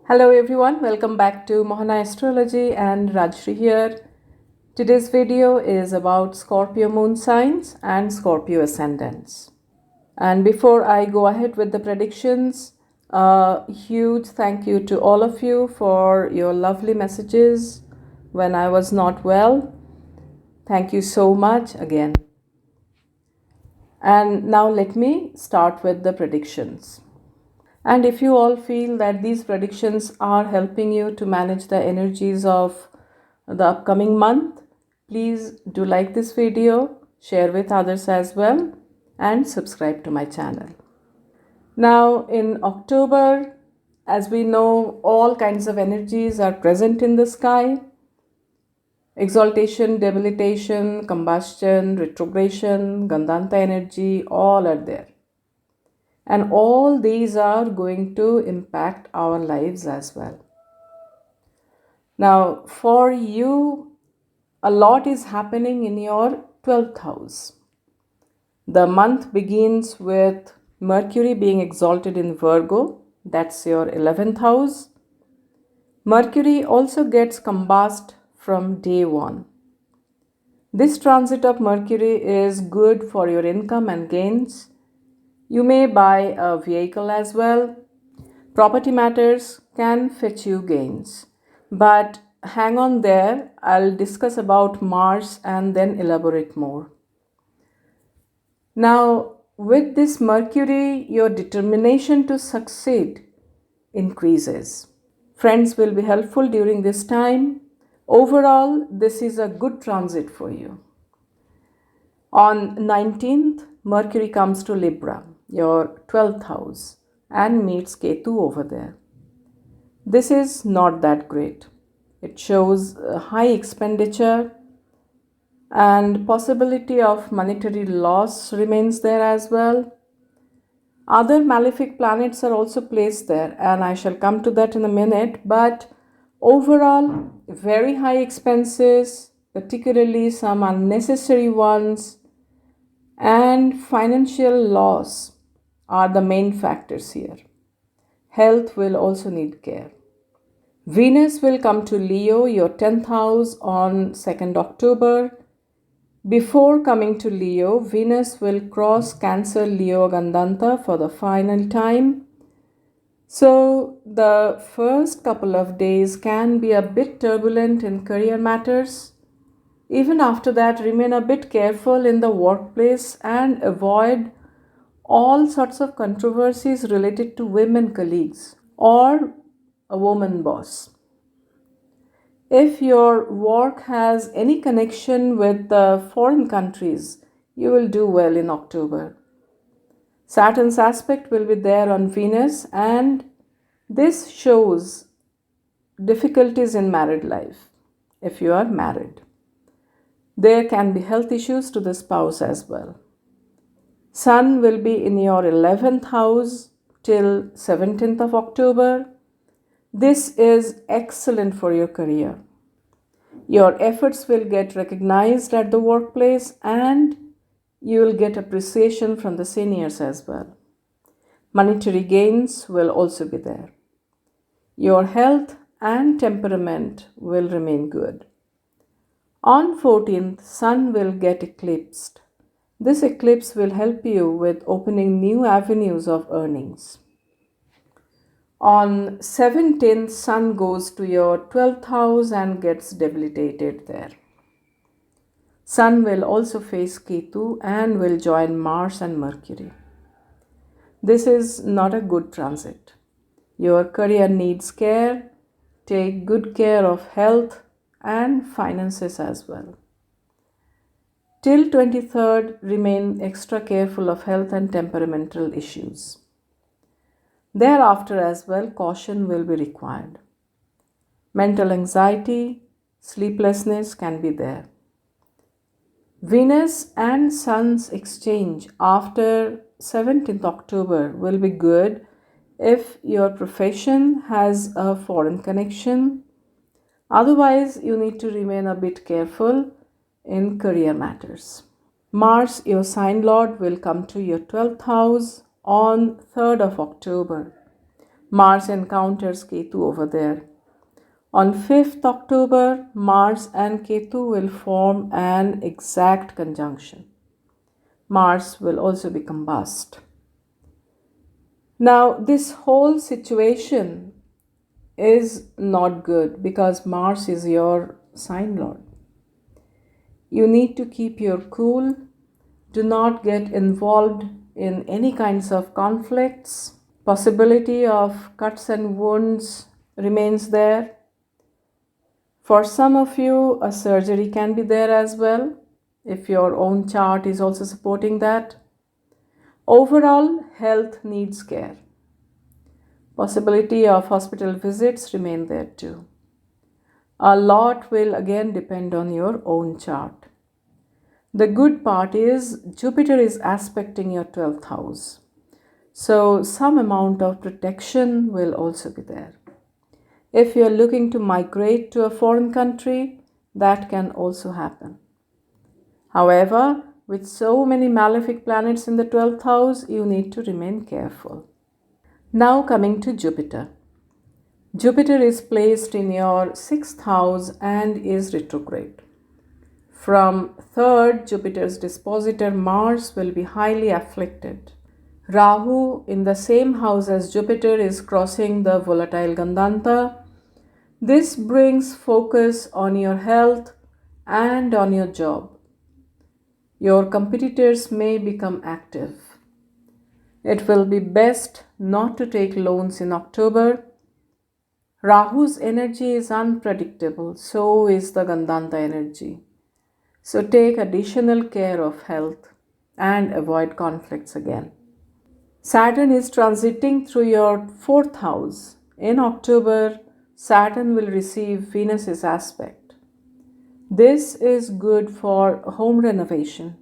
Hello everyone, welcome back to Mohana Astrology and Rajshri here. Today's video is about Scorpio moon signs and Scorpio ascendants. And before I go ahead with the predictions, a huge thank you to all of you for your lovely messages when I was not well. Thank you so much again. And now let me start with the predictions. And if you all feel that these predictions are helping you to manage the energies of the upcoming month, please do like this video, share with others as well, and subscribe to my channel. Now, in October, as we know, all kinds of energies are present in the sky. Exaltation, debilitation, combustion, retrogression, Gandanta energy, all are there. And all these are going to impact our lives as well. Now, for you, a lot is happening in your 12th house. The month begins with Mercury being exalted in Virgo, that's your 11th house. Mercury also gets combust from day one. This transit of Mercury is good for your income and gains. You may buy a vehicle as well. Property matters can fetch you gains. But hang on there, I'll discuss about Mars and then elaborate more. Now, with this Mercury, your determination to succeed increases. Friends will be helpful during this time. Overall, this is a good transit for you. On 19th, Mercury comes to Libra, your 12th house, and meets Ketu over there. This is not that great. It shows high expenditure and possibility of monetary loss remains there as well. Other malefic planets are also placed there, and I shall come to that in a minute. But overall, very high expenses, particularly some unnecessary ones, and financial loss are the main factors here. Health will also need care. Venus will come to Leo, your 10th house, on 2nd October. Before coming to Leo, Venus will cross Cancer Leo Gandanta for the final time. So the first couple of days can be a bit turbulent in career matters. Even after that, remain a bit careful in the workplace and avoid all sorts of controversies related to women colleagues or a woman boss. If your work has any connection with the foreign countries, you will do well in October. Saturn's aspect will be there on Venus, and this shows difficulties in married life if you are married. There can be health issues to the spouse as well. Sun will be in your 11th house till 17th of October. This is excellent for your career. Your efforts will get recognized at the workplace and you will get appreciation from the seniors as well. Monetary gains will also be there. Your health and temperament will remain good. On 14th, Sun will get eclipsed. This eclipse will help you with opening new avenues of earnings. On 17th, Sun goes to your 12th house and gets debilitated there. Sun will also face Ketu and will join Mars and Mercury. This is not a good transit. Your career needs care. Take good care of health and finances as well. Till 23rd, remain extra careful of health and temperamental issues. Thereafter as well, caution will be required. Mental anxiety, sleeplessness can be there. Venus and Sun's exchange after 17th October will be good if your profession has a foreign connection. Otherwise, you need to remain a bit careful in career matters. Mars, your sign lord, will come to your 12th house on 3rd of October. Mars encounters Ketu over there. On 5th October, Mars and Ketu will form an exact conjunction. Mars will also be combust. Now, this whole situation is not good because Mars is your sign lord. You need to keep your cool. Do not get involved in any kinds of conflicts. Possibility of cuts and wounds remains there. For some of you, a surgery can be there as well, if your own chart is also supporting that. Overall, health needs care. Possibility of hospital visits remain there too. A lot will again depend on your own chart. The good part is Jupiter is aspecting your 12th house. So some amount of protection will also be there. If you are looking to migrate to a foreign country, that can also happen. However, with so many malefic planets in the 12th house, you need to remain careful. Now coming to Jupiter. Jupiter is placed in your 6th house and is retrograde. From 3rd, Jupiter's dispositor Mars will be highly afflicted. Rahu in the same house as Jupiter is crossing the volatile Gandanta. This brings focus on your health and on your job. Your competitors may become active. It will be best not to take loans in October. Rahu's energy is unpredictable, so is the Gandanta energy. So take additional care of health and avoid conflicts again. Saturn is transiting through your 4th house. In October, Saturn will receive Venus's aspect. This is good for home renovation.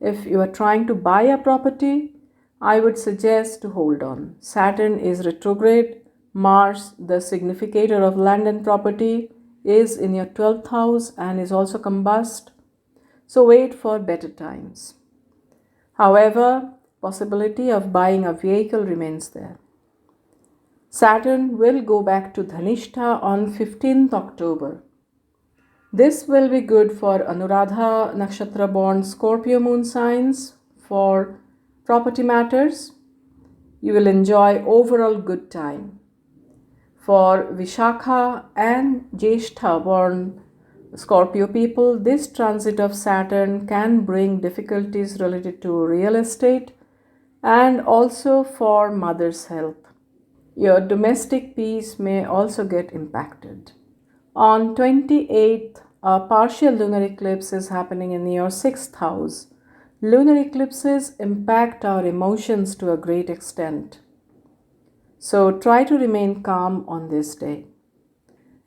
If you are trying to buy a property, I would suggest to hold on. Saturn is retrograde. Mars, the significator of land and property, is in your 12th house and is also combust. So wait for better times. However, possibility of buying a vehicle remains there. Saturn will go back to Dhanishta on 15th October. This will be good for Anuradha Nakshatra born Scorpio moon signs for property matters. You will enjoy overall good time. For Vishakha and Jyeshtha born Scorpio people, this transit of Saturn can bring difficulties related to real estate and also for mother's health. Your domestic peace may also get impacted. On 28th, a partial lunar eclipse is happening in your 6th house. Lunar eclipses impact our emotions to a great extent. So try to remain calm on this day.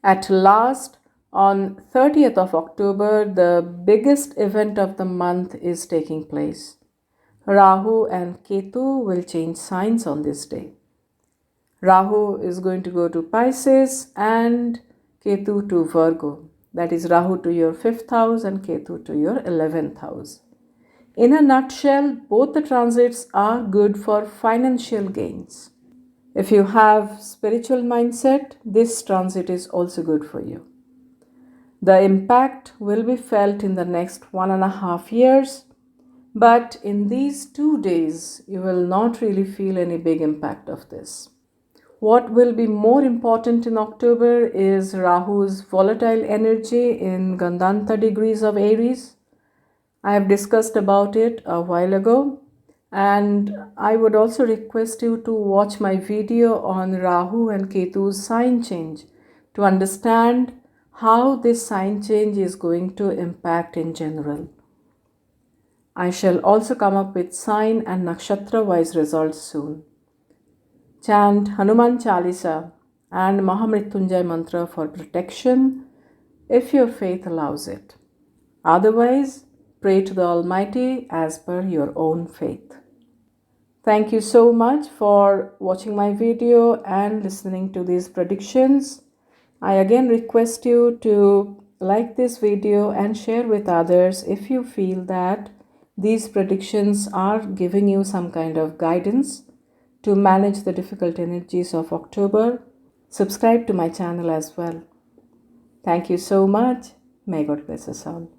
At last, on 30th of October, the biggest event of the month is taking place. Rahu and Ketu will change signs on this day. Rahu is going to go to Pisces and Ketu to Virgo. That is Rahu to your 5th house and Ketu to your 11th house. In a nutshell, both the transits are good for financial gains. If you have spiritual mindset, this transit is also good for you. The impact will be felt in the next 1.5 years, but in these 2 days, you will not really feel any big impact of this. What will be more important in October is Rahu's volatile energy in Gandanta degrees of Aries. I have discussed about it a while ago, and I would also request you to watch my video on Rahu and Ketu's sign change to understand how this sign change is going to impact in general. I shall also come up with sign and nakshatra wise results soon. Chant Hanuman Chalisa and Mahamrityunjay mantra for protection if your faith allows it. Otherwise, pray to the Almighty as per your own faith. Thank you so much for watching my video and listening to these predictions. I again request you to like this video and share with others if you feel that these predictions are giving you some kind of guidance to manage the difficult energies of October. Subscribe to my channel as well. Thank you so much. May God bless us all.